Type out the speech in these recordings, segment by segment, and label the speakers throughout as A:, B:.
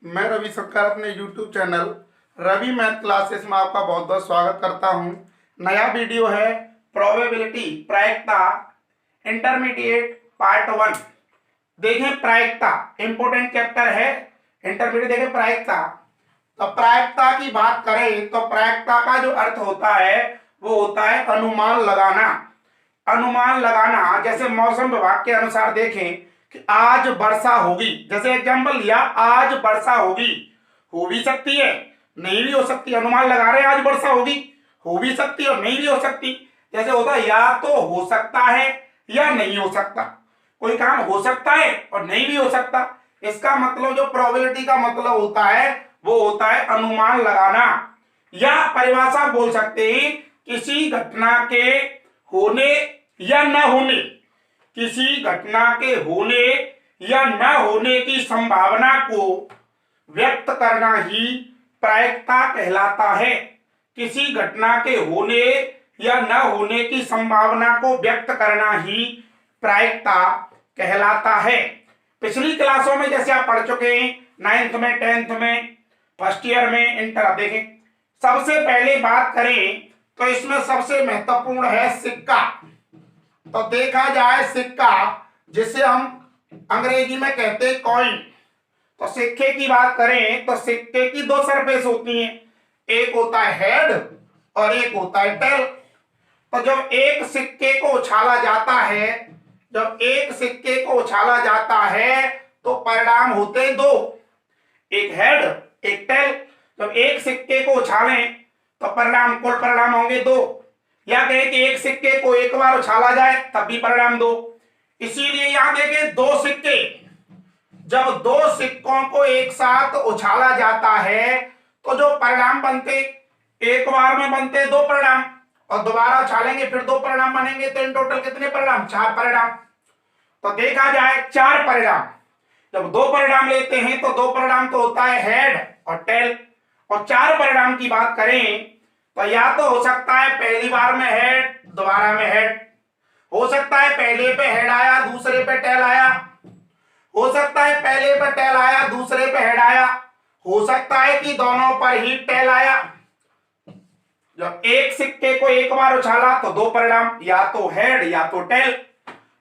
A: मैं रविशंकर अपने YouTube channel Ravi math classes में आपका बहुत बहुत स्वागत करता हूं। नया वीडियो है प्रोबेबिलिटी प्रायिकता इंटरमीडिएट पार्ट 1। देखें प्रायिकता इंपोर्टेंट चैप्टर है। इंटरमीडिएट देखें प्रायिकता। तो प्रायिकता की बात करें तो प्रायिकता का जो अर्थ होता है वो होता है अनुमान लगाना। अनुमान लगाना जैसे मौसम विभाग के अनुसार देखें कि आज वर्षा होगी, जैसे एग्जांपल लिया आज वर्षा होगी, हो भी सकती है नहीं भी हो सकती। अनुमान लगा रहे हैं आज वर्षा होगी, हो भी सकती है और नहीं भी हो सकती। जैसे होता है या तो हो सकता है या नहीं हो सकता, कोई काम हो सकता है और नहीं भी हो सकता। इसका मतलब जो प्रोबेबिलिटी का मतलब होता है वो होता है अनुमान लगाना, या परिभाषा बोल सकते हैं किसी घटना के होने या न होने, किसी घटना के होने या न होने की संभावना को व्यक्त करना ही प्रायिकता कहलाता है। किसी घटना के होने या न होने की संभावना को व्यक्त करना ही प्रायिकता कहलाता है। पिछली क्लासों में जैसे आप पढ़ चुके हैं, 9th में, 10th में, फर्स्ट ईयर में, इंटर। देखें सबसे पहले बात करें तो इसमें सबसे महत्वपूर्ण है सिक्का। तो देखा जाए सिक्का, जिसे हम अंग्रेजी में कहते हैं कॉइन। तो सिक्के की बात करें तो सिक्के की दो सरफेस होती हैं, एक होता है हेड और एक होता है टेल। तो जब एक सिक्के को उछाला जाता है, जब एक सिक्के को उछाला जाता है तो परिणाम होते हैं दो, एक हेड एक टेल। जब एक सिक्के को उछालें तो परिणाम, कुल परिणाम होंगे दो, या कहें कि एक सिक्के को एक बार उछाला जाए तब भी परिणाम दो। इसीलिए यहां देखें दो सिक्के, जब दो सिक्कों को एक साथ उछाला जाता है तो जो परिणाम बनते, एक बार में बनते दो परिणाम और दोबारा उछालेंगे फिर दो परिणाम बनेंगे, तो इन टोटल कितने परिणाम, चार परिणाम। तो देखा जाए चार परिणाम। जब दो परिणाम लेते हैं तो दो परिणाम तो होता है हेड और टेल, और चार परिणाम की बात करें तो या तो हो सकता है पहली बार में हेड दोबारा में हेड, हो सकता है पहले पे हेड आया दूसरे पे टेल आया, हो सकता है पहले पे टेल आया दूसरे पे हेड आया, हो सकता है कि दोनों पर ही टेल आया। जब एक सिक्के को एक बार उछाला तो दो परिणाम, या तो हेड या तो टेल।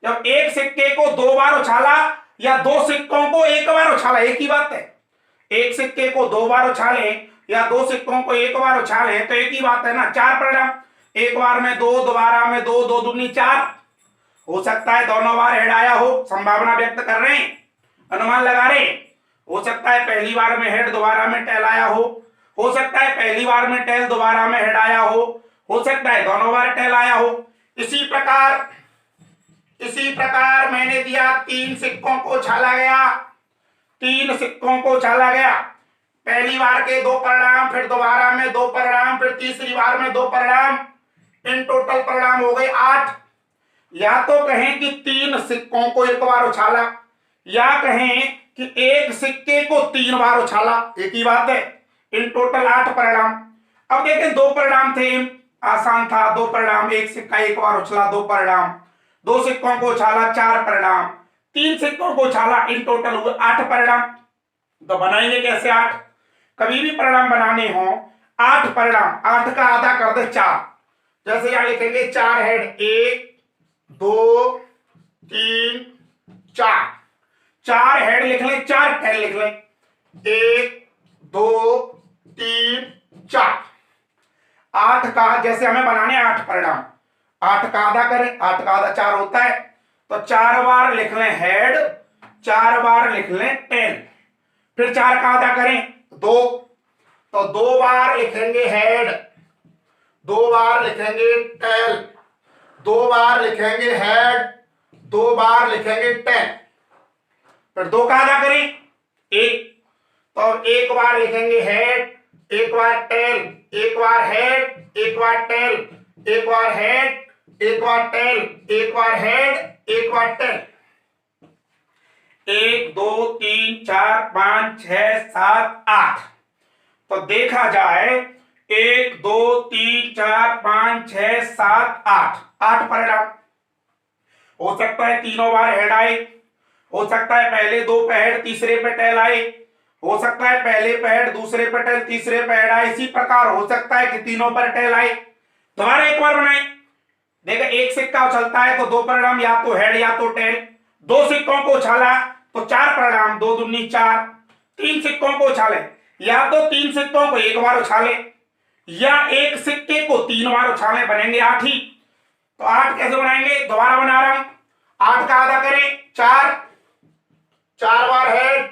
A: जब एक सिक्के को दो बार उछाला या दो सिक्कों को एक बार उछाला, एक ही बात है। एक सिक्के को दो बार उछाले या दो सिक्कों को एक बार उछाले तो एक ही बात है ना, चार परिणाम। एक बार में दो, दोबारा में दो, दो दूनी चार। हो सकता है दोनों बार हेड आया हो, संभावना व्यक्त कर रहे हैं, अनुमान लगा रहे हैं। हो सकता है पहली बार में हेड दोबारा में टेल आया हो सकता है पहली बार में टेल दोबारा में हेड आया हो सकता है दोनों बार टेल आया हो। इसी प्रकार मैंने दिया तीन सिक्कों को उछाला गया, तीन सिक्कों को उछाला गया, पहली बार के दो परिणाम, फिर दोबारा में दो परिणाम, फिर तीसरी बार में दो परिणाम, इन टोटल परिणाम हो गए 8। या तो कहें कि तीन सिक्कों को एक बार उछाला, या कहें कि एक सिक्के को तीन बार उछाला, एक ही बात है। इन टोटल 8 परिणाम। अब देखें दो परिणाम थे, आसान था, दो परिणाम, एक सिक्का एक बार उछला दो परिणाम, दो सिक्कों को उछाला चार परिणाम, तीन सिक्कों को उछाला, इन टोटल हुए 8 परिणाम। तो बनाएंगे कैसे 8? कभी भी परिणाम बनाने हो 8 परिणाम, 8 का आधा कर दे 4। जैसे यहां लिखेंगे 4 हेड, 1 2 3 4, 4 हेड लिख लें, 4 टेल लिख लें, 1 2 3 4। 8 का जैसे हमें बनाने 8 परिणाम, 8 का आधा करें, 8 का आधा 4 होता है, तो 4 बार लिख लें हेड, 4 बार लिख लें टेल, फिर 4 का आधा करें 2, तो 2 बार लिखेंगे हेड, 2 बार लिखेंगे टेल, 2 बार लिखेंगे हेड, 2 बार लिखेंगे टेल, फिर 2 का आधा करें 1, तो 1 बार लिखेंगे हेड, 1 बार टेल, 1 बार हेड, 1 बार टेल, 1 बार हेड, 1 बार टेल, 1 बार हेड, 1 बार टेल। 1 2 3 4 5 6 7 8। तो देखा जाए 1 2 3 4 5 6 7 8, 8 परिणाम। हो सकता है तीनों बार हेड आए, हो सकता है पहले दो पे हेड तीसरे पे टेल आए, हो सकता है पहले पे हेड, दूसरे पे टेल, तीसरे पे हेड आए। इसी प्रकार हो सकता है कि तीनों पर टेल आए। दोबारा एक बार बनाए। देखो एक सिक्का उछलता है तो दो परिणाम, या तो हेड या तो टेल। दो सिक्कों को उछाला तो चार परिणाम, दो दूनी चार। तीन सिक्कों को उछाले, या तो तीन सिक्कों को एक बार उछाले या एक सिक्के को तीन बार उछाले, बनेंगे आठ ही। तो आठ कैसे बनाएंगे, दोबारा बना रहा हूं। आठ का आधा करें चार, चार बार हेड,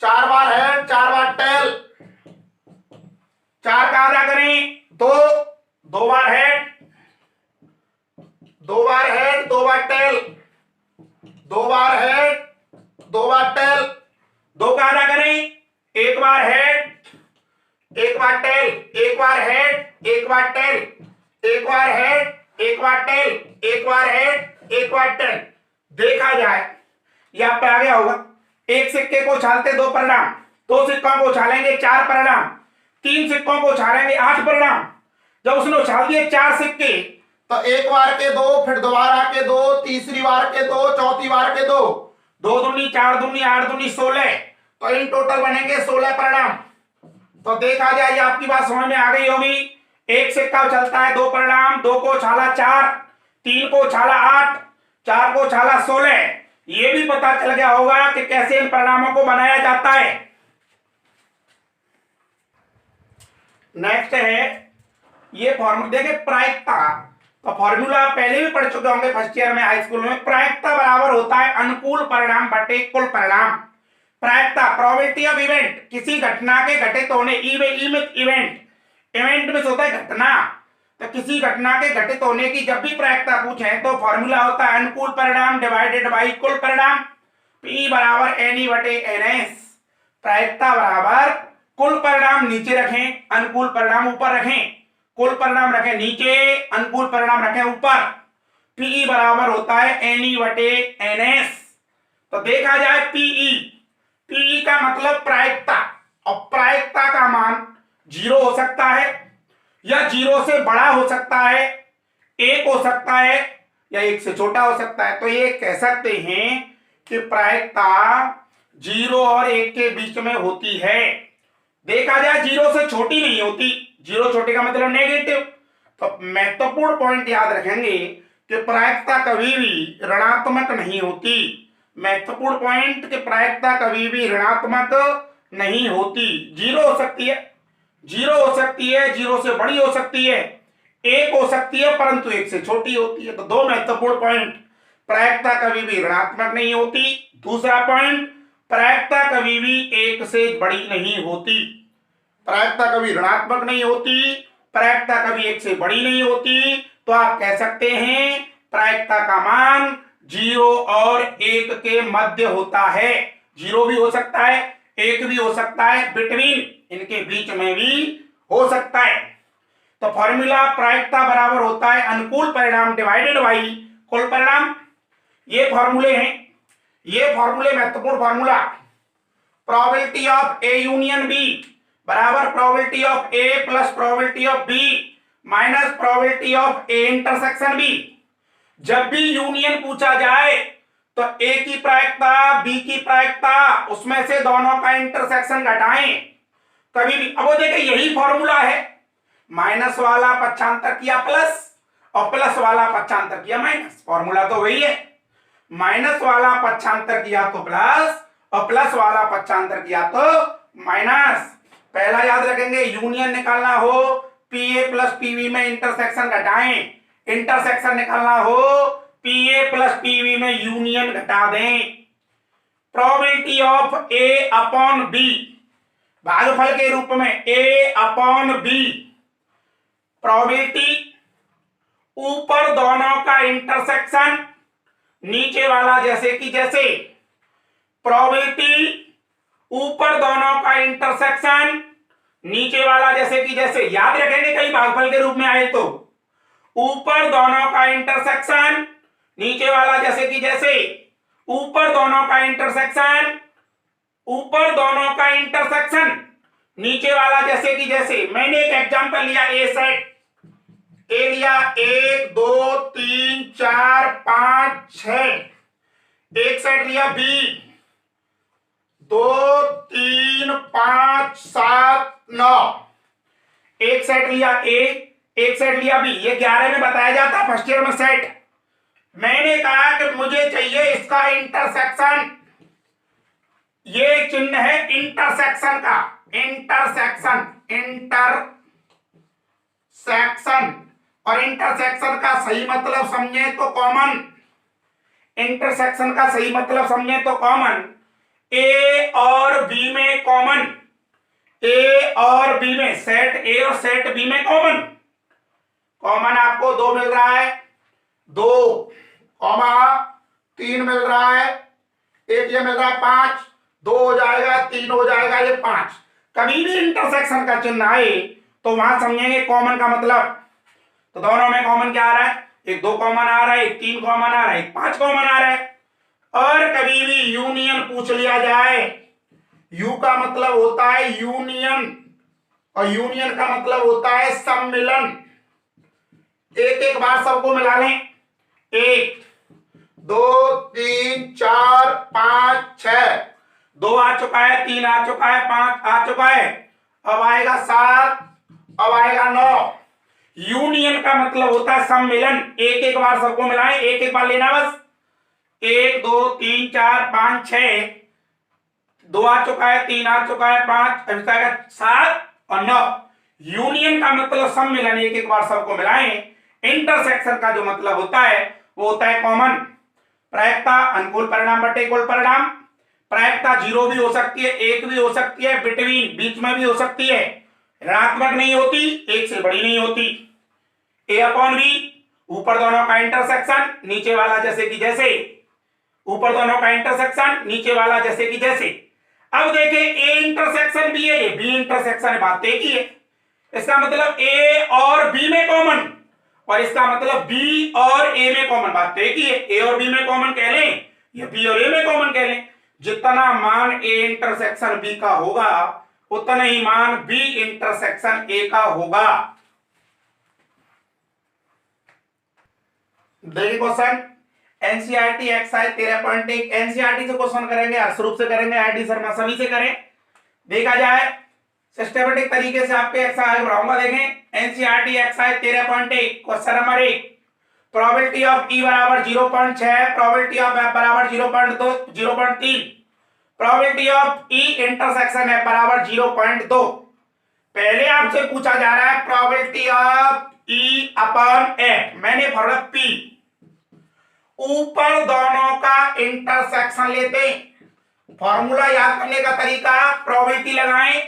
A: चार बार हेड, चार बार टेल। चार का आधा करें दो, दो बार हेड, दो बार हेड, दो बार टेल, दो बार हेड, दो बार टेल। दो का आधा करें एक बार हेड, एक बार टेल, एक बार हेड, एक बार टेल, एक बार हेड, एक बार टेल, एक बार हेड, एक बार टेल। देखा जाए यहां पे आ गया होगा। एक सिक्के को उछालते दो परिणाम, दो सिक्कों को उछालेंगे चार परिणाम, तीन सिक्कों को उछालेंगे आठ परिणाम। जब उसने उछाल दिए चार सिक्के तो एक बार के दो, फिर दोबारा के दो, तीसरी बार के दो, चौथी बार के दो, दो दूनी चार दूनी आठ दूनी 16, तो इन टोटल बनेंगे 16 परिणाम। तो देखा जाए आपकी बात समझ में आ गई होगी। एक सिक्का उछलता है दो परिणाम, दो को उछाला चार, तीन को उछाला आठ, चार को उछाला 16। ये भी पता चल गया होगा कि कैसे इन परिणामों को बनाया जाता है। नेक्स्ट है ये फॉर्मूला, देखिए प्रायिकता। तो फॉर्मूला पहले भी पढ़ चुके होंगे फर्स्ट ईयर में हाई स्कूल में। प्रायिकता बराबर होता है अनुकूल परिणाम बटे कुल परिणाम। प्रायिकता प्रोबेबिलिटी ऑफ इवेंट, किसी घटना के घटित होने, इवेंट, इवेंट में होता है घटना, तो किसी घटना के घटित होने की जब भी प्रायिकता पूछे तो फॉर्मूला होता है अनुकूल परिणाम डिवाइडेड बाई कुल परिणाम। P बराबर NE बटे NS। प्रायिकता बराबर कुल परिणाम नीचे रखें, अनुकूल परिणाम ऊपर रखें, कुल परिणाम रखें नीचे, अनुकूल परिणाम रखें ऊपर। Pe बराबर होता है NE बटे NS। तो देखा जाए Pe का मतलब प्रायिकता, और प्रायिकता का मान 0 हो सकता है या 0 से बड़ा हो सकता है, 1 हो सकता है या 1 से छोटा हो सकता है। तो ये कह सकते हैं कि प्रायिकता 0 और 1 के बीच में होती है। देखा जाए 0 से छोटी नहीं होती, 0 छोटे का मतलब नेगेटिव। तो महत्वपूर्ण पॉइंट याद रखेंगे कि प्रायिकता कभी भी ऋणात्मक नहीं होती। महत्वपूर्ण पॉइंट कि प्रायिकता कभी भी ऋणात्मक नहीं होती। 0 हो सकती है, 0 हो सकती है, 0 से बड़ी हो सकती है, 1 हो सकती है, परंतु 1 से छोटी होती है। तो दो महत्वपूर्ण पॉइंट, प्रायिकता कभी भी ऋणात्मक नहीं होती। दूसरा पॉइंट, प्रायिकता कभी भी 1 से बड़ी नहीं होती। प्रायिकता कभी ऋणात्मक नहीं होती, प्रायिकता कभी 1 से बड़ी नहीं होती। तो आप कह सकते हैं प्रायिकता का मान 0 और 1 के मध्य होता है। 0 भी हो सकता है, 1 भी हो सकता है, बिटवीन इनके बीच में भी हो सकता है। तो फॉर्मूला प्रायिकता बराबर होता है अनुकूल परिणाम डिवाइडेड बाई कुल परिणाम। ये फॉर्मूले हैं, ये फॉर्मूले महत्वपूर्ण formula. Probability of A union B बराबर probability of A plus probability of B minus probability of A intersection B. जब भी यूनियन पूछा जाए तो ए की प्रायिकता, बी की प्रायिकता, उसमें से दोनों का इंटरसेक्शन घटाएं कभी भी। अब वो देखिए यही फॉर्मूला है, माइनस वाला पक्षांतर किया प्लस और प्लस वाला पक्षांतर किया माइनस। फॉर्मूला तो वही है, माइनस वाला पक्षांतर किया तो प्लस और प्लस वाला पक्षांतर किया तो माइनस। पहला याद रखेंगे, यूनियन निकालना हो पीए प्लस पीवी में इंटरसेक्शन घटाएं, इंटरसेक्शन निकालना हो पीए प्लस पीवी में यूनियन घटा दें। Probability of A upon B, भागफल के रूप में ए अपॉन बी। प्रोबेबिलिटी ऊपर दोनों का इंटरसेक्शन, नीचे वाला जैसे कि जैसे। प्रोबेबिलिटी ऊपर दोनों का इंटरसेक्शन, नीचे वाला जैसे कि जैसे। याद रखेंगे कई भागफल के रूप में आए तो ऊपर दोनों का इंटरसेक्शन, नीचे वाला जैसे कि जैसे। ऊपर दोनों का इंटरसेक्शन, ऊपर दोनों का इंटरसेक्शन, नीचे वाला जैसे कि जैसे। मैंने एक एग्जांपल लिया, ए सेट, ए लिया 1 2 3 4 5 6। एक सेट लिया बी 2 5 7 9, एक सेट लिया ए, एक सेट लिया बी। ये 11 में बताया जाता है फर्स्ट ईयर में सेट। मैंने कहा कि मुझे चाहिए इसका इंटरसेक्शन। ये चिन्ह है इंटरसेक्शन का, इंटरसेक्शन, इंटरसेक्शन। और इंटरसेक्शन का सही मतलब समझे तो कॉमन, इंटरसेक्शन का सही मतलब समझे तो कॉमन। ए और बी में कॉमन, ए और बी में, सेट ए और सेट बी में कॉमन। कॉमन आपको 2 मिल रहा है, 2 3 मिल रहा है, एक ये मिल रहा है 5, 2 हो जाएगा, 3 हो जाएगा, ये 5। कभी भी इंटरसेक्शन का चिन्ह आए तो वहां समझेंगे कॉमन का मतलब। तो दोनों में कॉमन क्या आ रहा है? एक 2 कॉमन आ रहा है, एक 3 कॉमन आ रहा है, एक 5 कॉमन आ रहा है। और कभी भी यूनियन पूछ लिया जाए, यू का मतलब होता है यूनियन और यूनियन का मतलब होता है सम्मिलन। एक एक बार सबको मिला लें, 1 2 3 4 5 6, 2 आ चुका है, 3 आ चुका है, 5 आ चुका है, अब आएगा 7, अब आएगा 9। यूनियन का मतलब होता है सम्मिलन। एक एक बार सबको मिलाएं, एक एक बार लेना बस। 1 2 3 4 5 6, 2 आ चुका है, 3 आ चुका है, 5, अब आएगा 7 और 9। यूनियन का मतलब सम्मिलन, एक एक बार सबको मिलाएं। इंटरसेक्शन का जो मतलब होता है वो होता है कॉमन। प्रायिकता अनुकूल परिणाम बटे कुल परिणाम। प्रायिकता 0 भी हो सकती है, 1 भी हो सकती है, बिटवीन बीच में भी हो सकती है, ऋणात्मक नहीं होती, 1 से बड़ी नहीं होती। ए अपॉन बी, ऊपर दोनों का इंटरसेक्शन, नीचे वाला जैसे कि जैसे, ऊपर दोनों का इंटरसेक्शन, नीचे वाला जैसे कि जैसे। अब देखें ए इंटरसेक्शन बी है, बी इंटरसेक्शन है, बात एक ही है। इसका मतलब ए और बी में कॉमन, और इसका मतलब बी और ए में कॉमन, बात एक ही है। ए और बी में कॉमन कह लें या बी और ए में कॉमन कह लें। जितना मान ए इंटरसेक्शन बी का होगा उतना ही मान बी इंटरसेक्शन ए का होगा। देखिए क्वेश्चन, एनसीईआरटी एक्सरसाइज 13.1। एनसीईआरटी से क्वेश्चन करेंगे, हर्षरूप से करेंगे, आईडी शर्मा सभी से करें। देखा जाए सिस्टमेटिक तरीके से आपके एक्सरसाइज बढ़ाऊंगा। देखें NCERT exercise 13.1 question number 1, probability of E बराबर 0.6, प्रोबेबिलिटी ऑफ एफ बराबर 0.2 0.3, probability of E intersection F बराबर 0.2। पहले आपसे पूछा जा रहा है probability of E upon F, मैंने फॉर्मूला पी, ऊपर दोनों का इंटरसेक्शन लेते हैं। फॉर्मूला याद करने का तरीका, प्रोबेबिलिटी लगाएं,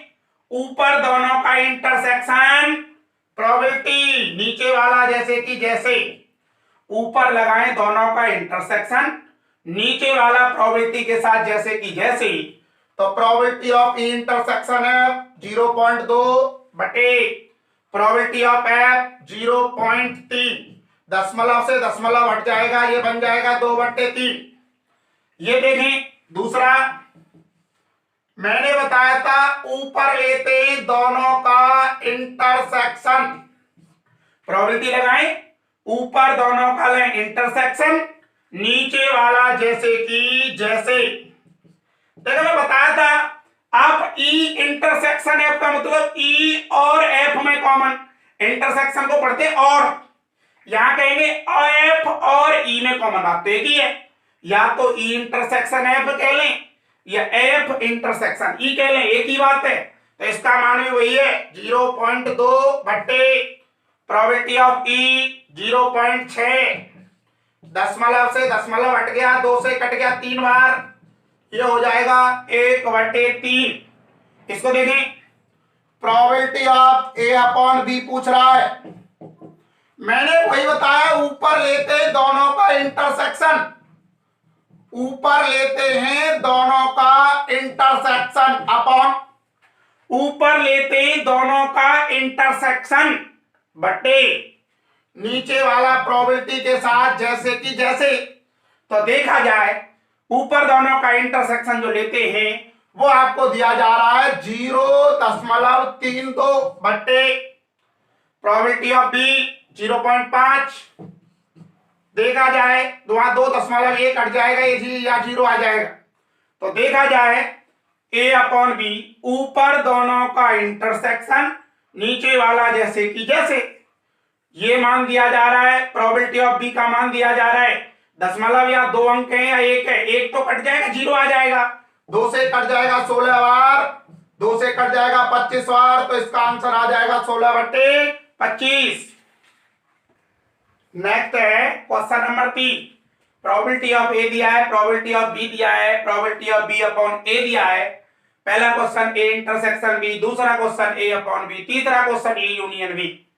A: ऊपर दोनों का इंटरसेक्शन, प्रोबेबिलिटी नीचे वाला जैसे कि जैसे, ऊपर लगाएं दोनों का इंटरसेक्शन, नीचे वाला प्रोबेबिलिटी के साथ जैसे कि जैसे। तो probability of E intersection F 0.2 बटे प्रोबेबिलिटी ऑफ एफ 0.3, दशमलव से दशमलव हट जाएगा, ये बन जाएगा 2/3। ये देखें दूसरा, मैंने बताया था ऊपर लेते दोनों का इंटरसेक्शन, प्रोबेबिलिटी लगाएं, ऊपर दोनों का लें इंटरसेक्शन, नीचे वाला जैसे कि जैसे। देखो मैं बताया था आप ई इंटरसेक्शन एफ का मतलब ई और एफ में कॉमन, इंटरसेक्शन को पढ़ते और, यहां कहेंगे एफ और ई में कॉमन, बात तो एक ही है। या तो ई इंटरसेक्शन एफ कह लें या एफ इंटरसेक्शन ई कह लें, एक ही बात है। तो इसका मान भी वही है 0.2 बटे प्रोबेबिलिटी ऑफ ई 0.6, दशमलव से दशमलव हट गया, 2 से कट गया 3 बार, ये हो जाएगा 1/3। इसको देखें, probability of A upon B पूछ रहा है, मैंने वही बताया, ऊपर लेते दोनों का इंटरसेक्शन, ऊपर लेते हैं दोनों का इंटरसेक्शन अपॉन, ऊपर लेते हैं दोनों का इंटरसेक्शन बटे नीचे वाला प्रोबेबिलिटी के साथ जैसे कि जैसे। तो देखा जाए ऊपर दोनों का इंटरसेक्शन जो लेते हैं वो आपको दिया जा रहा है 0.32 बटे प्रोबेबिलिटी ऑफ बी 0.5। देखा जाए 2 दशमलव 1 कट जाएगा, ये या 0 आ जाएगा। तो देखा जाए ए अपॉन बी, ऊपर दोनों का इंटरसेक्शन, नीचे वाला जैसे कि जैसे। ये मान दिया जा रहा है, प्रोबेबिलिटी ऑफ बी का मान दिया जा रहा है। दशमलव या 2 अंक है या 1 है, 1 तो कट जाएगा, 0 आ जाएगा। 2 से कट जाएगा 16 बार, 2 से कट जाएगा 25 बार, तो इसका आंसर आ जाएगा 16/25। नेक्स्ट है क्वेश्चन नंबर 3। प्रोबेबिलिटी ऑफ ए दिया है, प्रोबेबिलिटी ऑफ बी दिया है, प्रोबेबिलिटी ऑफ बी अपॉन ए दिया है। पहला क्वेश्चन ए इंटरसेक्शन बी, दूसरा क्वेश्चन ए अपॉन बी, तीसरा क्वेश्चन ए यूनियन बी।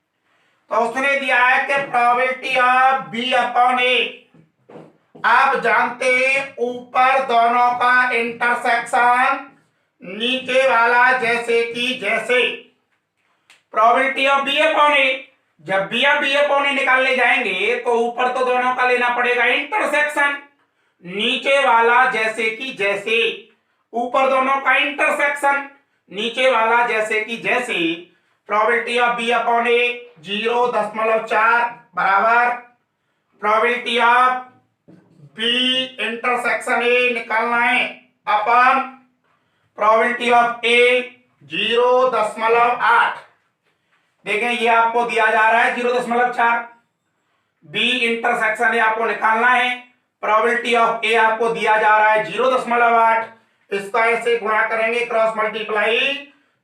A: तो उसने दिया है कि प्रोबेबिलिटी ऑफ बी अपॉन ए, आप जानते हैं ऊपर दोनों का इंटरसेक्शन, नीचे वाला जैसे कि जैसे। प्रोबेबिलिटी ऑफ बी अपॉन ए, जब बी ऑफ बी अपॉन ए निकालने जाएंगे तो ऊपर तो दोनों का लेना पड़ेगा इंटरसेक्शन, नीचे वाला जैसे कि जैसे। ऊपर दोनों का इंटरसेक्शन, नीचे वाला जैसे कि जैसे। Probability of B upon A 0.4 बराबर probability of B intersection A निकालना है अपन प्रोबेबिलिटी ऑफ ए 0.8। देखें ये आपको दिया जा रहा है 0.4, बी इंटरसेक्शन ए आपको निकालना है, प्रोबेबिलिटी ऑफ ए आपको दिया जा रहा है 0.8। इसका ऐसे गुणा करेंगे, क्रॉस मल्टीप्लाई,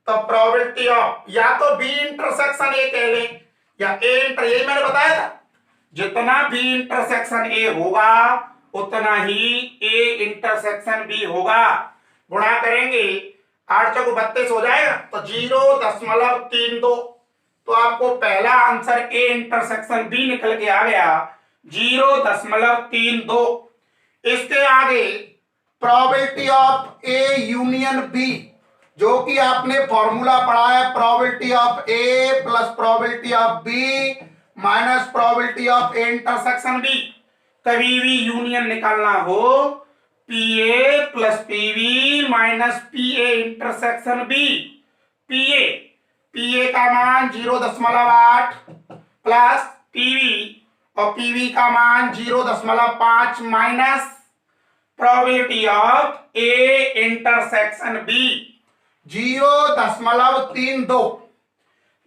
A: तो प्रोबेबिलिटी ऑफ या तो बी इंटरसेक्शन ए कह लें या ए इंटर, यही मैंने बताया था, जितना बी इंटरसेक्शन ए होगा उतना ही ए इंटरसेक्शन बी होगा। गुणा करेंगे 8 चौको 32 हो जाएगा, तो 0.32, तो आपको पहला आंसर ए इंटरसेक्शन बी निकल के आ गया 0.32। इसके आगे probability of A union B, जो कि आपने फॉर्मूला पढ़ा है, probability of A plus probability of B minus probability of A intersection B. कभी भी यूनियन निकालना हो, P A plus P B minus P A intersection B. P A का मान 0.8 प्लस पीवी, और पीवी का मान 0.5 minus probability of A intersection B 0.32।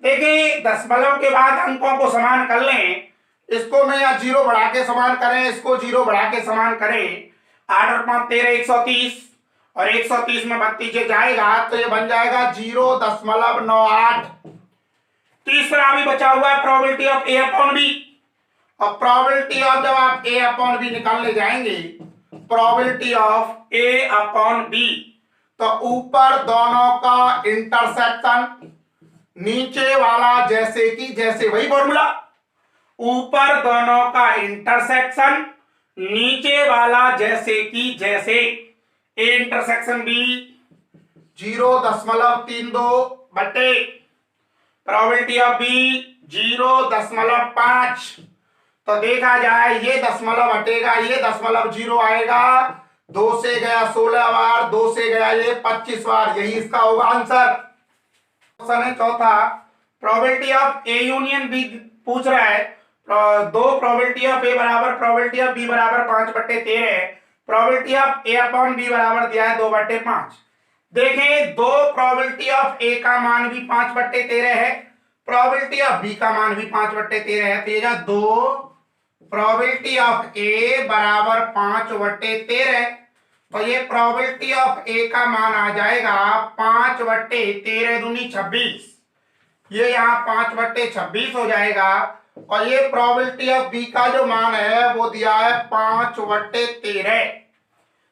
A: देखिए दशमलव के बाद अंकों को समान कर लें, इसको मैं या 0 बढ़ा के समान करें, इसको 0 बढ़ा के समान करें। 8 और 5 13 130, और 130 में 32 जाएगा तो ये बन जाएगा 0.98। तीसरा भी बचा हुआ है probability of A upon B, और प्रोबेबिलिटी ऑफ जब आप ए अपॉन बी निकालने जाएंगे, probability of A upon B, तो ऊपर दोनों का इंटरसेक्शन, नीचे वाला जैसे कि जैसे, वही फॉर्मूला, ऊपर दोनों का इंटरसेक्शन, नीचे वाला जैसे कि जैसे। ए इंटरसेक्शन बी 0.32 बटे प्रोबेबिलिटी ऑफ बी 0.5, तो देखा जाए ये दशमलव हटेगा, ये दशमलव 0 आएगा, 2 से गया 16 बार, 2 से गया ये 25 बार, यही इसका होगा आंसर। क्वेश्चन है चौथा, probability of A union B पूछ रहा है। दो प्रोबेबिलिटी ऑफ ए बराबर प्रोबेबिलिटी ऑफ बी बराबर 5/13, probability of A upon B बराबर दिया है 2/5। देखें दो प्रोबेबिलिटी ऑफ ए का मान भी 5/13 है, प्रोबेबिलिटी ऑफ बी का मान भी 5/13 है, तो ये जा 2 प्रोबेबिलिटी ऑफ ए बराबर 5/13, तो ये प्रोबेबिलिटी ऑफ ए का मान आ जाएगा 5/13 दूनी 26, ये यहाँ 5/26 हो जाएगा, और ये प्रोबेबिलिटी ऑफ बी का जो मान है वो दिया है 5/13।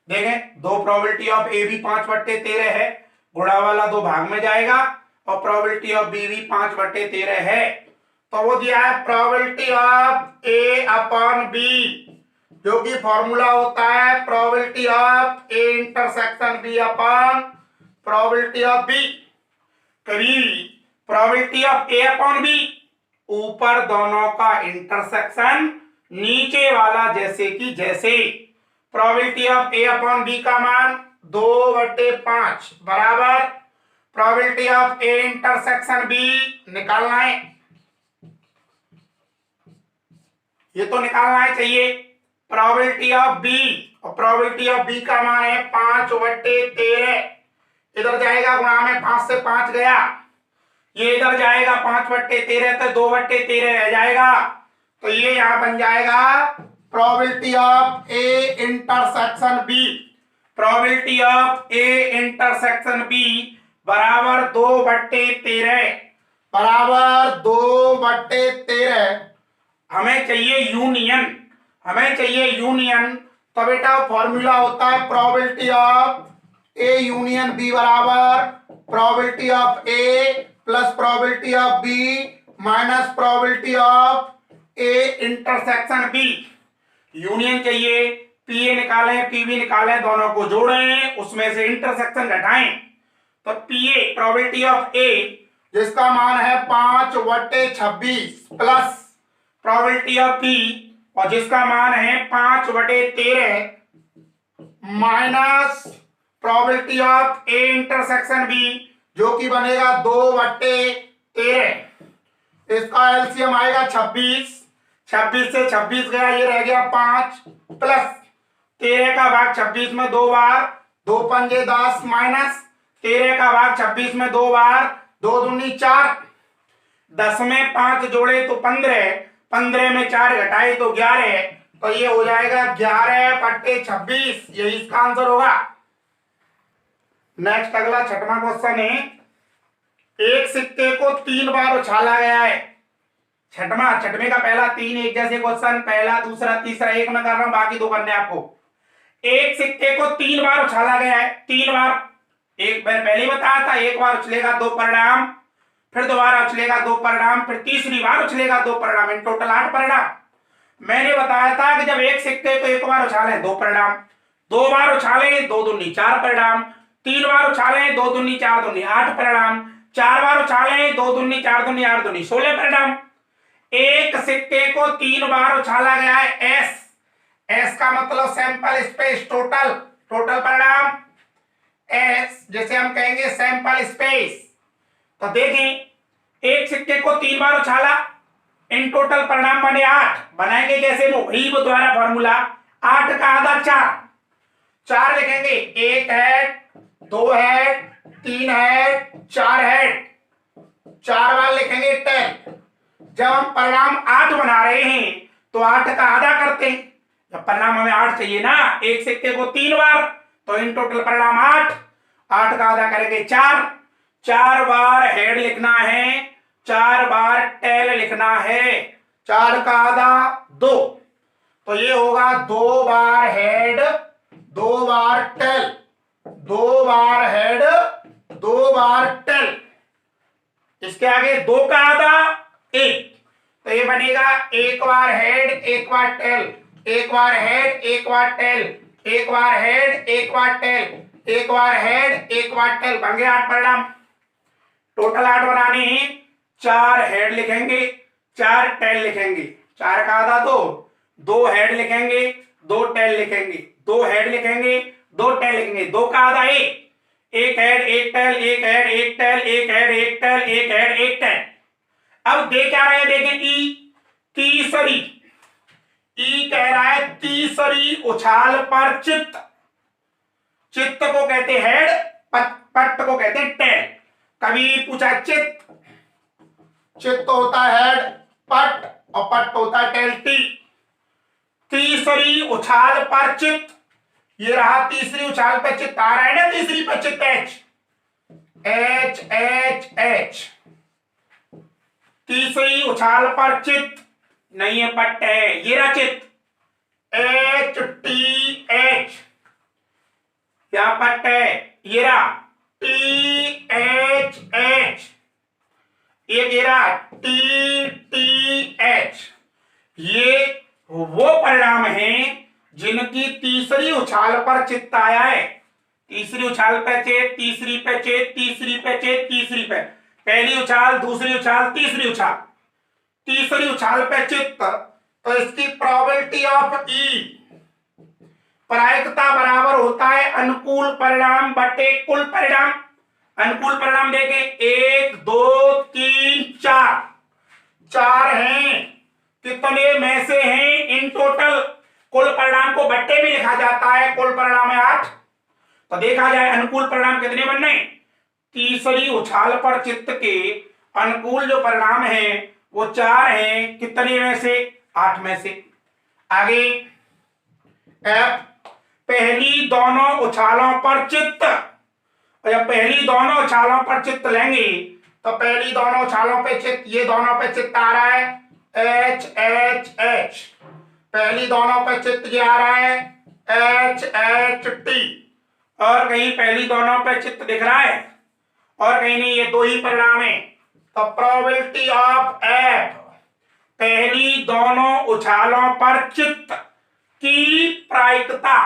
A: देखें दो प्रोबेबिलिटी ऑफ ए भी 5/13 है, गुणा वाला 2 भाग में जाएगा, और प्रोबेबिलिटी ऑफ बी भी 5/13 है, तो वो दिया है probability of A upon B, जो कि फॉर्मूला होता है probability of A intersection B upon probability of B. कभी probability of A upon B, ऊपर दोनों का इंटरसेक्शन, नीचे वाला जैसे कि जैसे। Probability of A upon B का मान 2/5 बराबर probability of A intersection B निकालना है, ये तो निकालना है चाहिए प्रोबेबिलिटी ऑफ बी, और प्रोबेबिलिटी ऑफ बी का मान है 5/13, इधर जाएगा गुणा में 5 से 5 गया, ये इधर जाएगा 5/13 तो 2/13 रह जाएगा। तो ये यहां बन जाएगा probability of A intersection B, probability of A intersection B बराबर 2/13 बराबर 2/13। हमें चाहिए यूनियन, हमें चाहिए यूनियन। तो बेटा फॉर्मूला होता है probability of A union B बराबर probability of A plus probability of B minus probability of A intersection B. Union चाहिए, पी ए निकालें पी बी निकालें, दोनों को जोड़ें, उसमें से इंटरसेक्शन घटाएं। तो पी ए प्रोबेबिलिटी ऑफ ए जिसका मान है 5/26 प्लस प्रोबेबिलिटी ऑफ बी और जिसका मान है 5/13 minus probability of A intersection B जो कि बनेगा 2/13। इसका एलसीएम आएगा 26, 26 से 26 गया, ये रह गया 5 प्लस 13 का भाग 26 में 2 बार, 2 पंजे 10 माइनस 13 का भाग 26 में 2 बार, 2 दूनी 4, 10 में 5 जोड़े तो 15, 15 में 4 घटाए तो 11, तो ये हो जाएगा 11/26, यही इसका आंसर होगा। नेक्स्ट अगला 6वां क्वेश्चन है, एक सिक्के को 3 बार उछाला गया है। 6वें का पहला 3 एक जैसे क्वेश्चन, पहला दूसरा तीसरा एक में कर रहा हूं, बाकी 2 करने आपको। एक सिक्के को 3 बार उछाला गया है, 3 बार, एक बार पहले बताया था, एक बार उछलेगा 2 परिणाम, फिर दोबारा उछलेगा 2 परिणाम, फिर तीसरी बार उछलेगा 2 परिणाम, इन टोटल 8 परिणाम। मैंने बताया था कि जब एक सिक्के को एक बार उछाले 2 परिणाम, 2 बार उछाले 2 दूनी 4 परिणाम, 3 बार उछाले 2 दूनी 4 दूनी 8 परिणाम, 4 बार उछाले 2 दूनी 4 दूनी 8 दूनी 16 परिणाम। एक सिक्के को 3 बार उछाला गया है, एस का मतलब सैंपल स्पेस, टोटल परिणाम, एस जैसे हम कहेंगे सैंपल स्पेस। तो देखें एक सिक्के को 3 बार उछाला, इन टोटल परिणाम बने 8, बनाएंगे कैसे, वही वो द्वारा फॉर्मूला, 8 का आधा 4 लिखेंगे, 1 हेड 2 हेड 3 हेड 4 हेड, 4 बार लिखेंगे 10। जब हम परिणाम 8 बना रहे हैं तो 8 का आधा करते हैं, जब परिणाम हमें 8 चाहिए ना, एक सिक्के को 3 बार तो इन टोटल परिणाम 8 का आधा करेंगे 4 बार हेड लिखना है, 4 बार टेल लिखना है, 4 का आधा 2, तो ये होगा 2 बार हेड 2 बार टेल, 2 बार हेड 2 बार टेल, इसके आगे 2 का आधा 1, तो ये बनेगा 1 बार हेड 1 बार टेल, 1 बार हेड 1 बार टेल, 1 बार हेड 1 बार टेल, 1 बार हेड 1 बार टेल, बन गए 8 परिणाम। टोटल 8 बनाने हैं, 4 हेड लिखेंगे 4 टेल लिखेंगे, 4 का आधा 2 हेड लिखेंगे 2 टेल लिखेंगे, 2 हेड लिखेंगे 2 टेल लिखेंगे, 2 का आधा 1 head 1 tail 1 head 1 tail 1 head 1 tail 1 head 1 tail. अब दे क्या रहे हैं, देखें तीसरी, ई कह रहा है तीसरी उछाल पर चित्त, चित्त को कहते हैं हेड, पट्ट को कहते हैं टेल। कभी पूछा चित्त होता है हेड पट और पट्ट होता है टेल टी। तीसरी उछाल पर चित्त, ये रहा तीसरी उछाल पर चित्त, आ रहा है ना तीसरी पर चित्त, एच एच एच, तीसरी उछाल पर चित्त नहीं है पट्ट है, ये रहा चित्त, एच टी एच, यहां पट्ट है, ये रहा टी एच एच, एक ये रहा टी टी एच। ये वो परिणाम हैं जिनकी तीसरी उछाल पर चित्त आया है, तीसरी उछाल पे चित्त, तीसरी पे चित्त, तीसरी पे चित्त, तीसरी पे, पहली उछाल दूसरी उछाल तीसरी उछाल, तीसरी उछाल पे चित्त, तो इसकी प्रोबेबिलिटी ऑफ ई प्रायिकता बराबर होता है अनुकूल परिणाम बटे कुल परिणाम। अनुकूल परिणाम देखें 1 2 3 4, 4 हैं, कितने में से हैं इन टोटल, कुल परिणाम को बट्टे में लिखा जाता है, कुल परिणाम है 8, तो देखा जाए अनुकूल परिणाम कितने बनने, तीसरी उछाल पर चित्त के अनुकूल जो परिणाम है वो 4 हैं, कितने में से, 8 में से। आगे एफ, पहली दोनों उछालों पर चित्त, जब पहली दोनों उछालों पर चित्त लेंगे तो पहली दोनों उछालों पे चित्त, ये दोनों पे चित्त आ रहा है एच एच एच, पहली दोनों पे चित्त ये आ रहा है एच एच टी, और कहीं पहली दोनों पे चित्त दिख रहा है और कहीं नहीं, ये 2 ही परिणाम है। तो प्रोबेबिलिटी ऑफ एफ, पहली दोनों उछालों पर चित्त की प्रायिकता,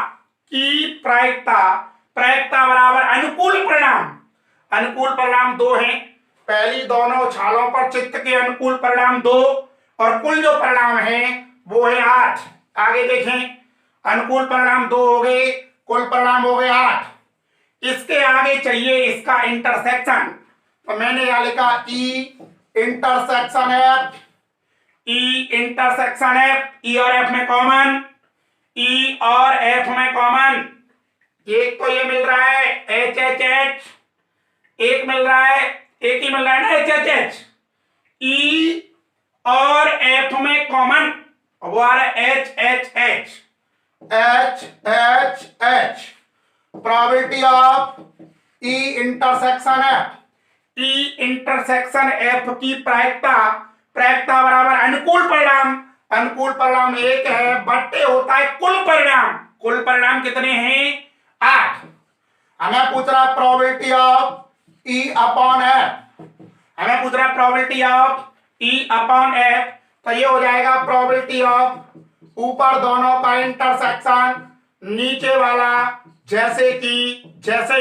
A: प्रायिकता बराबर अनुकूल परिणाम, अनुकूल परिणाम 2 हैं, पहली दोनों उछालों पर चित्त के अनुकूल परिणाम 2 और कुल जो परिणाम है वो है 8। आगे देखें, अनुकूल परिणाम 2 हो गए, कुल परिणाम हो गए 8। इसके आगे चाहिए इसका इंटरसेक्शन, तो मैंने यहां लिखा E intersection F, E intersection F, E और एफ में कॉमन, ई और एफ में कॉमन, एक तो ये मिल रहा है एच एच एच, एक मिल रहा है, एक ही मिल रहा है ना एच एच एच, ई और एफ में कॉमन वो आ रहा है H H H, H H H, probability of E intersection F, E intersection F की प्रायिकता बराबर अनुकूल परिणाम, अनुकूल परिणाम 1 है बट्टे होता है कुल परिणाम, कुल परिणाम कितने हैं 8। हमें पूछ रहा है probability of E upon F, हमें पूछ रहा है probability of E upon F, तो ये हो जाएगा प्रोबेबिलिटी ऑफ ऊपर दोनों का इंटरसेक्शन नीचे वाला जैसे कि जैसे,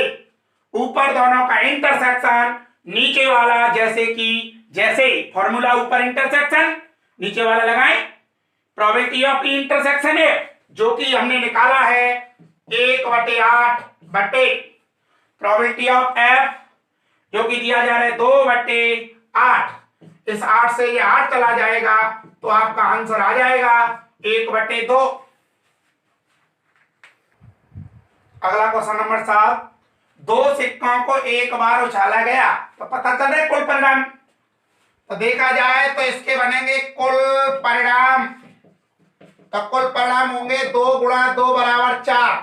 A: ऊपर दोनों का इंटरसेक्शन नीचे वाला जैसे कि जैसे, फॉर्मूला ऊपर इंटरसेक्शन नीचे वाला लगाएं, प्रोबेबिलिटी ऑफ ई इंटरसेक्शन है जो कि हमने निकाला है 1/8 बटे प्रोबेबिलिटी ऑफ एफ जो कि दिया जा रहा है 2/8, इस 8 से ये 8 चला जाएगा तो आपका आंसर आ जाएगा 1/2। अगला क्वेश्चन नंबर 7, 2 सिक्कों को एक बार उछाला गया तो पता चल रहा है कुल परिणाम, तो देखा जाए तो इसके बनेंगे कुल परिणाम, तो कुल परिणाम होंगे 2 × 2 = 4,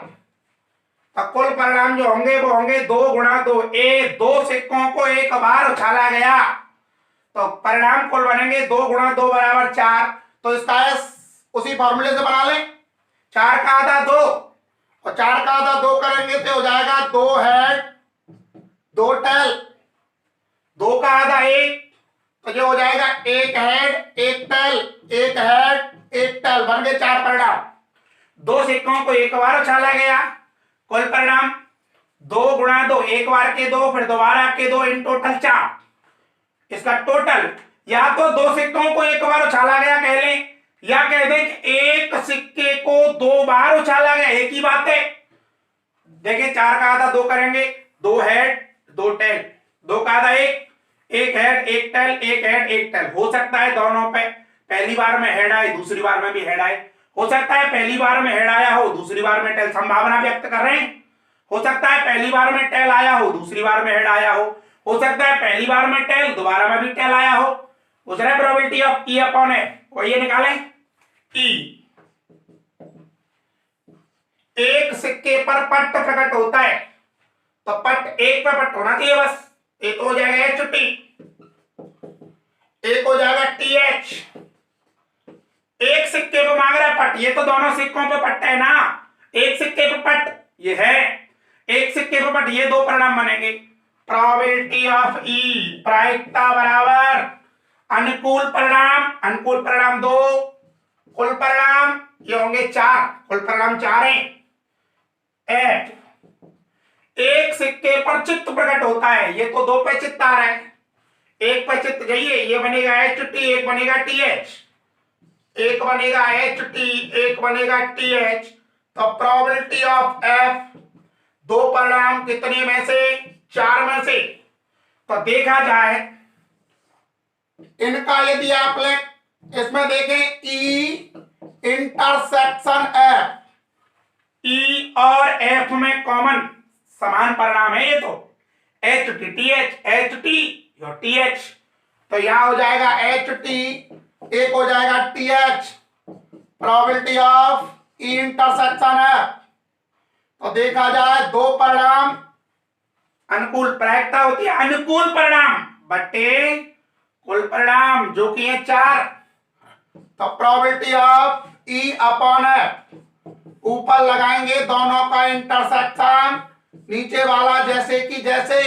A: तो कुल परिणाम जो होंगे वो होंगे 2 × 2, 2 सिक्कों को एक बार उछाला गया तो परिणाम कुल बनेंगे 2 × 2 = 4, तो इसका उसी फॉर्मूले से बना लें, 4 का आधा 2 और 4 का आधा 2 करेंगे तो हो जाएगा 2 हेड 2 टेल, 2 का आधा 1 तो ये हो जाएगा 1 हेड 1 टेल, 1 हेड 1 टेल, बन गए 4 परिणाम। 2 सिक्कों को एक बार उछाला गया, कुल परिणाम 2 × 2, एक बार के 2 फिर दोबारा के 2 इन टोटल 4, इसका टोटल या तो 2 सिक्कों को एक बार उछाला गया कह लें या कह दें कि एक सिक्के को 2 बार उछाला गया, एक ही बात है। देखिए 4 का आधा 2 करेंगे, 2 हेड 2 टेल, 2 का आधा 1 हेड 1 टेल, 1 हेड 1 टेल, हो सकता है दोनों पे पहली बार में हेड आए दूसरी बार में भी हेड आए, हो सकता है पहली बार में हेड आया हो दूसरी बार में टेल, संभावना व्यक्त कर रहे हैं, हो सकता है पहली बार में टेल आया हो दूसरी बार में हेड आया हो सकता है पहली बार में टेल दोबारा में भी टेल आया हो। दूसरा probability of E upon F, और ये निकालें ई, एक सिक्के पर पट्ट प्रकट होता है तो पट्ट एक पर पट्ट होना चाहिए बस, एक हो जाएगा एच टी, एक हो जाएगा टी एच, एक सिक्के पे मांग रहा है पट्ट, ये तो दोनों सिक्कों पे पट्ट है ना, एक सिक्के पे पट्ट ये है, एक सिक्के पे पट्ट, ये 2 परिणाम बनेंगे, प्रोबेबिलिटी ऑफ ई प्रायिकता बराबर अनुकूल परिणाम 2, कुल परिणाम ये होंगे 4, कुल परिणाम 4 हैं, एट एक सिक्के पर चित्त प्रकट होता है, ये तो 2 पे चित्त आ रहा है, एक पे चित्त जाइए, ये बनेगा एच टी, एक बनेगा टी एच, एक बनेगा एच टी, एक बनेगा टी एच, तो प्रोबेबिलिटी ऑफ एफ 2 परिणाम कितने में से 4 में से, तो देखा जाए इनका यदि आप इसमें देखें ई इंटरसेक्शन एफ, ई और एफ में कॉमन समान परिणाम है ये तो, H T T H, H T और टी एच, तो यहां हो जाएगा एच टी, एक हो जाएगा T H, probability of E intersection है। तो देखा जाए दो परिणाम, अनुकूल प्रायिकता होती है अनुकूल परिणाम बटे कुल परिणाम जो कि है 4, तो probability of E upon F, ऊपर लगाएंगे दोनों का इंटरसेक्शन, नीचे वाला जैसे कि जैसे,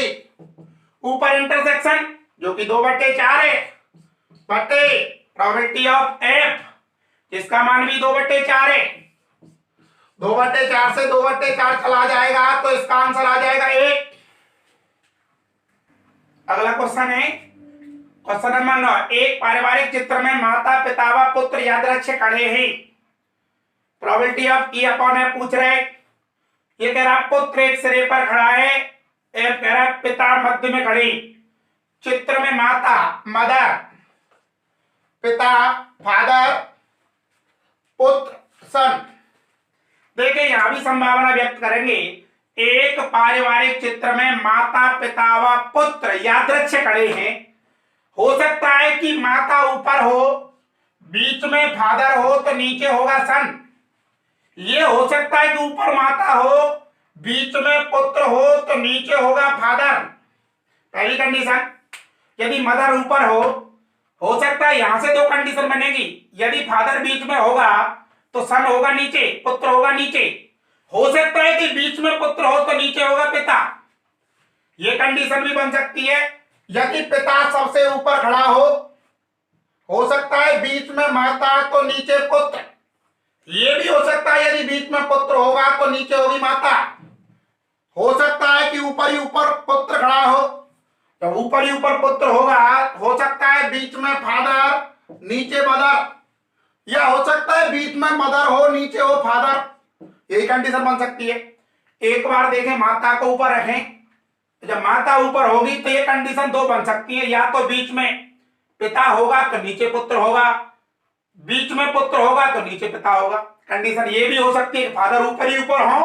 A: ऊपर इंटरसेक्शन जो कि 2/4 है बटे प्रोबेबिलिटी ऑफ एफ जिसका मान भी 2/4 है, 2/4 से 2/4 चला जाएगा तो इसका आंसर आ जाएगा 1। अगला क्वेश्चन है क्वेश्चन नंबर 9, एक पारिवारिक चित्र में माता पिता व पुत्र यादृच्छिक खड़े हैं, probability of E upon F पूछ रहे। ये कह रहा पुत्र एक सिरे पर खड़ा है, एफ कह रहा है पिता मध्य में खड़ी, चित्र में माता मदर, पिता फादर, पुत्र सन। देखिए यहां भी संभावना व्यक्त करेंगे, एक पारिवारिक चित्र में माता पिता व पुत्र यादृच्छिक खड़े हैं, हो सकता है कि माता ऊपर हो, बीच में फादर हो तो नीचे होगा सन, ये हो सकता है कि ऊपर माता हो, बीच में पुत्र हो तो नीचे होगा फादर, पहली कंडीशन। यदि मदर ऊपर हो सकता है यहां से दो कंडीशन बनेगी, यदि फादर बीच में होगा तो सन होगा नीचे, पुत्र होगा नीचे, हो सकता है कि बीच में पुत्र हो तो नीचे होगा पिता, ये कंडीशन भी बन सकती है। यदि पिता सबसे ऊपर खड़ा हो सकता है बीच में माता तो नीचे पुत्र, ये भी हो सकता है यदि बीच में पुत्र होगा तो नीचे होगी माता, हो सकता है कि ऊपर ही ऊपर पुत्र खड़ा हो, तो ऊपर ही ऊपर पुत्र होगा, हो सकता है बीच में फादर नीचे मदर, या हो सकता है बीच में मदर हो नीचे हो फादर, यही कंडीशन बन सकती है। एक बार देखें माता को ऊपर रखें, जब माता ऊपर होगी तो ये कंडीशन दो बन सकती है, या तो बीच में पिता होगा तो नीचे पुत्र होगा, बीच में पुत्र होगा तो नीचे पिता होगा। कंडीशन ये भी हो सकती है फादर ऊपर ही ऊपर हो,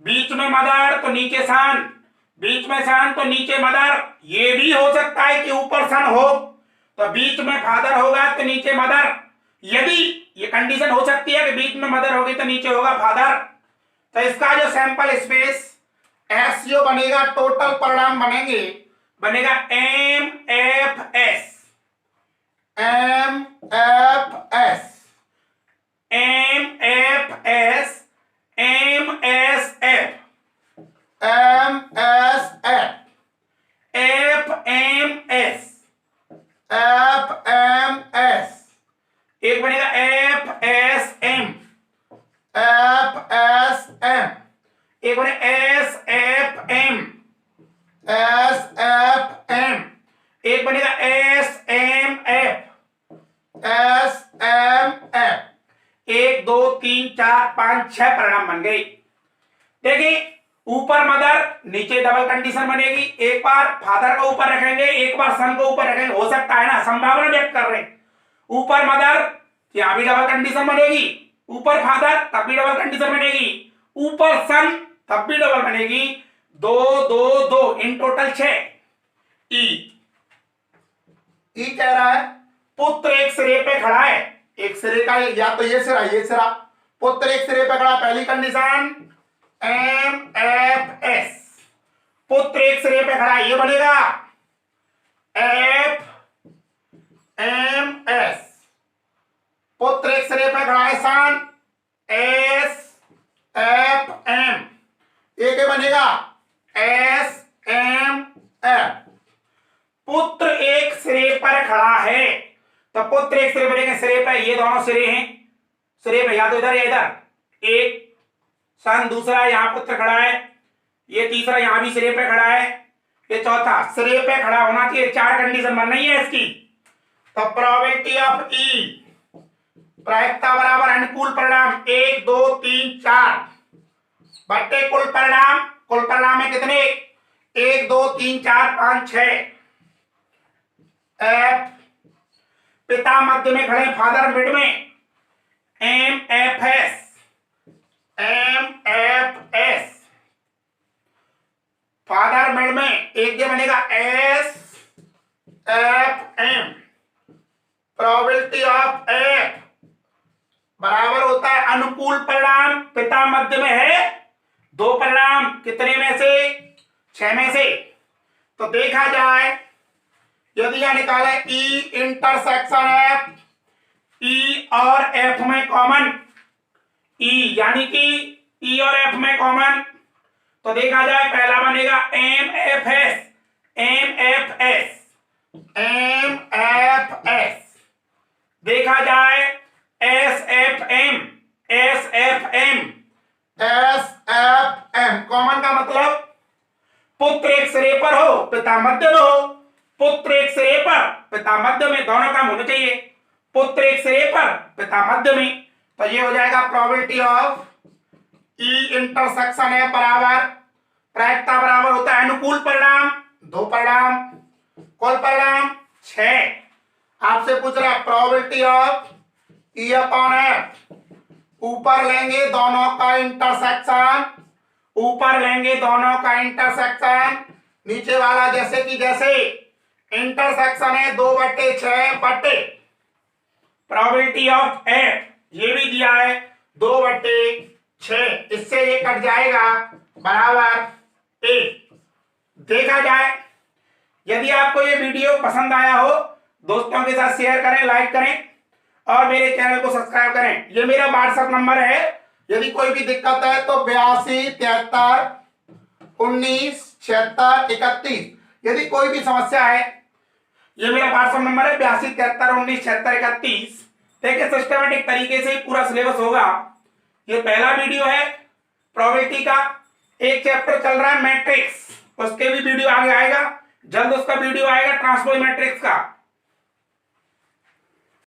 A: बीच में मदर तो नीचे सन, बीच में सन तो नीचे मदर, ये भी हो सकता है कि ऊपर सन हो तो बीच में फादर होगा तो नीचे मदर, यदि ये कंडीशन हो सकती है कि बीच में मदर होगी तो नीचे होगा फादर, तो इसका जो सैंपल स्पेस एससीओ बनेगा, टोटल परिणाम बनेगा M F S, M F S, M F S, M S F, M S F, F M S, F M S, एक बनेगा F S M, F S M, एक बने S F M, S F M, एक बनेगा S M F, S M F, 1 2 3 4 5 6 परिणाम बन गए। देखिए ऊपर मदर नीचे डबल कंडीशन बनेगी, एक बार फादर को ऊपर रखेंगे एक बार सन को ऊपर रखेंगे, हो सकता है ना, संभावना व्यक्त कर रहे हैं। ऊपर मदर यहां भी डबल कंडीशन बनेगी, ऊपर फादर तब भी डबल कंडीशन बनेगी, ऊपर सन तब भी डबल बनेगी, 2 2 2 इन टोटल 6। ई कह रहा है पुत्र एक सिरे पे खड़ा है, एक सिरे का या तो ये सिरा, पुत्र एक सिरे पे खड़ा, पहली कंडीशन एम एफ एस, पुत्र एक सिरे पे खड़ा, ये बनेगा एफ एम एस, पुत्र एक सिरे पे खड़ा है सन, एस एफ एम, एक बनेगा एस एम एफ। पुत्र एक सिरे पर खड़ा है तो पुत्र एक सिरे बनेगा, सिरे पे ये दोनों सिरे हैं, सिरे पे या तो इधर या इधर, एक सन, दूसरा यहां पुत्र खड़ा है, ये तीसरा यहां भी सिरे पे खड़ा है, ये चौथा सिरे पे खड़ा होना चाहिए, 4 कंडीशन बन रही है इसकी। तो प्रोबेबिलिटी ऑफ ई, प्रायिकता बराबर अनुकूल परिणाम 1 2 3 4 बट्टे कुल परिणाम है कितने, 1 2 3 4 5 6। एफ पिता मध्य में खड़े, फादर मिड में, M F S, M F S, father mid में एक ये बनेगा S F M, probability of F बराबर होता है अनुकूल परिणाम पिता मध्य में है 2 परिणाम कितने में से 6 में से। तो देखा जाए यदि यह निकाले ई इंटरसेक्शन एफ, ई और एफ में कॉमन, ई यानी कि ई और एफ में कॉमन, तो देखा जाए पहला बनेगा M F S, M F S, M F S. देखा जाए S F M, S F M, S F M common का मतलब पुत्र एक सिरे पर हो पिता मध्य में हो, पुत्र एक सिरे पर पिता मध्य में, दोनों काम होने चाहिए, पुत्र एक सिरे पर पिता मध्य में। तो ये हो जाएगा प्रोबेबिलिटी ऑफ ई इंटरसेक्शन है बराबर प्रायिकता बराबर होता है अनुकूल परिणाम 2 परिणाम, कुल परिणाम 6। आपसे पूछ रहा है probability of E upon F, ऊपर लेंगे दोनों का इंटरसेक्शन, ऊपर लेंगे दोनों का इंटरसेक्शन, नीचे वाला जैसे कि जैसे इंटरसेक्शन है 2/6 बटे प्रोबेबिलिटी ऑफ एफ, ये भी दिया है 2/6, इससे ये कट जाएगा बराबर 1। देखा जाए यदि आपको ये वीडियो पसंद आया हो दोस्तों के साथ शेयर करें, लाइक करें और मेरे चैनल को सब्सक्राइब करें। ये मेरा व्हाट्सएप नंबर है, यदि कोई भी दिक्कत है तो 82 73 19 76 31, यदि कोई भी समस्या है, ये मेरा व्हाट्सएप नंबर है 82 73 19 76 31। देखिए सिस्टमेटिक तरीके से ही पूरा सिलेबस होगा। ये पहला वीडियो है प्रोबेबिलिटी का, एक चैप्टर चल रहा है मैट्रिक्स, उसके भी वीडियो आगे आएगा, जल्द उसका वीडियो आएगा ट्रांसपोज मैट्रिक्स का।